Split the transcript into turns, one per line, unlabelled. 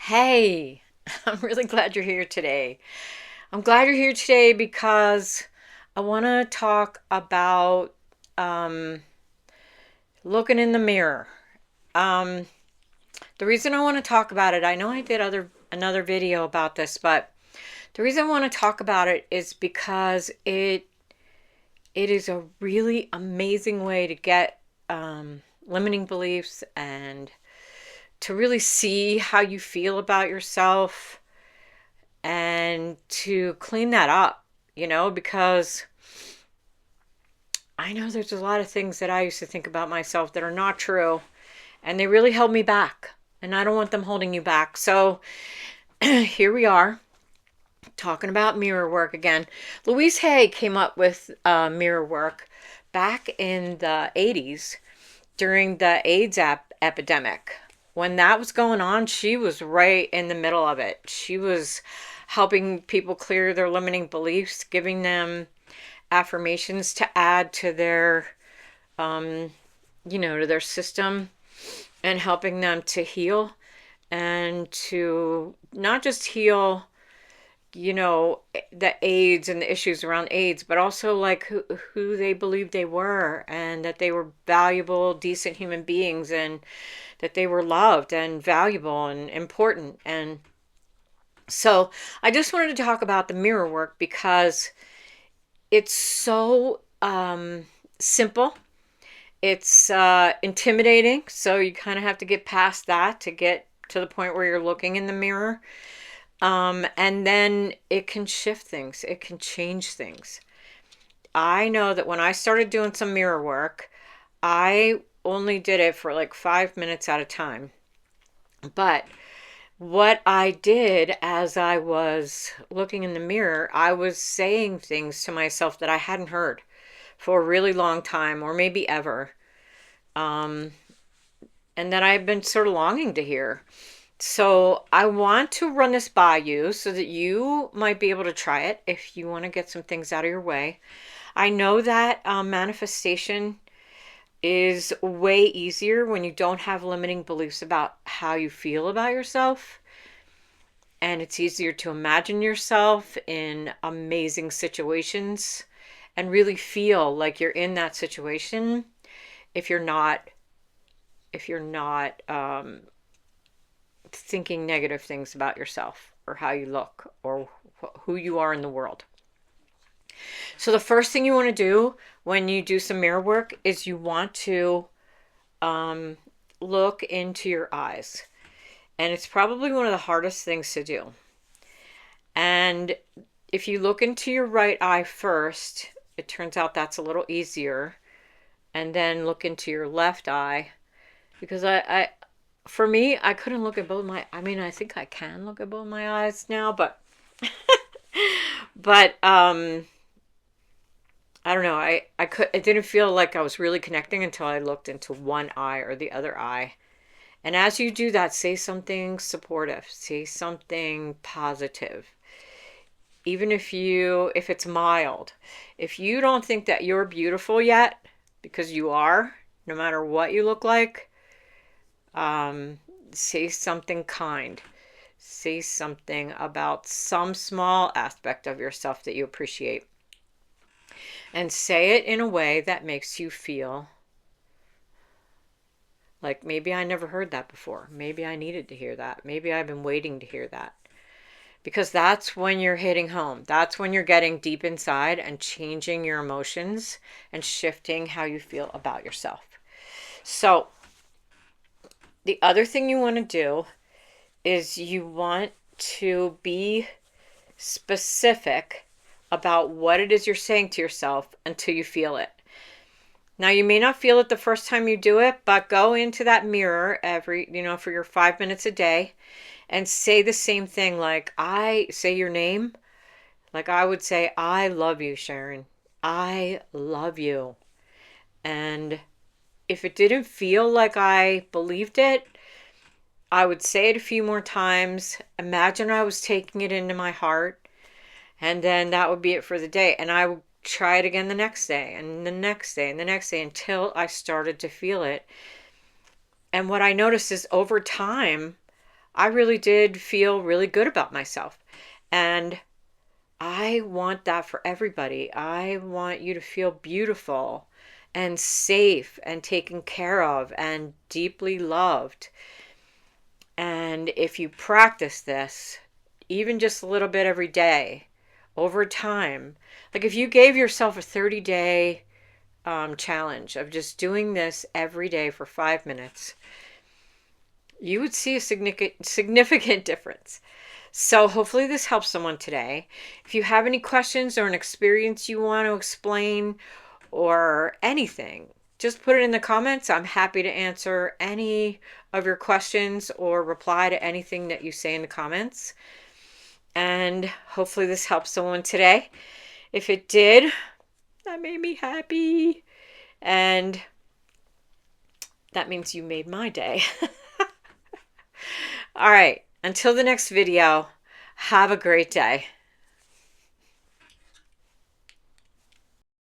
Hey, I'm really glad you're here today. I'm glad you're here today because I want to talk about um, looking in the mirror. Um, the reason I want to talk about it, I know I did another video about this, but the reason I want to talk about it is because it is a really amazing way to get limiting beliefs and to really see how you feel about yourself and to clean that up, because I know there's a lot of things that I used to think about myself that are not true, and they really held me back, and I don't want them holding you back. So here we are talking about mirror work again. Louise Hay came up with mirror work back in the 80s during the AIDS epidemic. When that was going on, she was right in the middle of it. She was helping people clear their limiting beliefs, giving them affirmations to add to their, um, to their system, and helping them to heal and to not just heal, the AIDS and the issues around AIDS, but also like who they believed they were, and that they were valuable, decent human beings, and that they were loved and valuable and important. And so I just wanted to talk about the mirror work because it's so simple. It's intimidating, so you kind of have to get past that to get to the point where you're looking in the mirror. And then it can shift things, it can change things. I know that when I started doing some mirror work, I only did it for like 5 minutes at a time. But what I did as I was looking in the mirror, I was saying things to myself that I hadn't heard for a really long time, or maybe ever, um, and that I've been sort of longing to hear. So I want to run this by you so that you might be able to try it if you want to get some things out of your way. I know that manifestation is way easier when you don't have limiting beliefs about how you feel about yourself. And it's easier to imagine yourself in amazing situations and really feel like you're in that situation if you're not thinking negative things about yourself or how you look or who you are in the world. So the first thing you want to do when you do some mirror work is you want to um, look into your eyes. And it's probably one of the hardest things to do. And if you look into your right eye first, it turns out that's a little easier. And then look into your left eye. Because for me, I couldn't look at both I mean, I think I can look at both my eyes now, but I don't know. It didn't feel like I was really connecting until I looked into one eye or the other eye. And as you do that, say something supportive, say something positive. Even if it's mild. If you don't think that you're beautiful yet, because you are, no matter what you look like, um, say something kind. Say something about some small aspect of yourself that you appreciate. And say it in a way that makes you feel like maybe I never heard that before. Maybe I needed to hear that. Maybe I've been waiting to hear that. Because that's when you're hitting home. That's when you're getting deep inside and changing your emotions and shifting how you feel about yourself. So, the other thing you want to do is you want to be specific about what it is you're saying to yourself until you feel it. Now, you may not feel it the first time you do it, but go into that mirror for your 5 minutes a day and say the same thing. Like, I say your name. Like, I would say, I love you, Sharon. I love you. And if it didn't feel like I believed it, I would say it a few more times. Imagine I was taking it into my heart, and then that would be it for the day. And I would try it again the next day, and the next day, and the next day, until I started to feel it. And what I noticed is over time, I really did feel really good about myself. And I want that for everybody. I want you to feel beautiful and safe and taken care of and deeply loved. And if you practice this, even just a little bit every day, over time, like if you gave yourself a 30-day challenge of just doing this every day for 5 minutes, you would see a significant difference. So hopefully this helps someone today. If you have any questions or an experience you want to explain or anything, just put it in the comments. I'm happy to answer any of your questions or reply to anything that you say in the comments. And hopefully this helps someone today. If it did, that made me happy. And that means you made my day. All right. Until the next video, have a great day.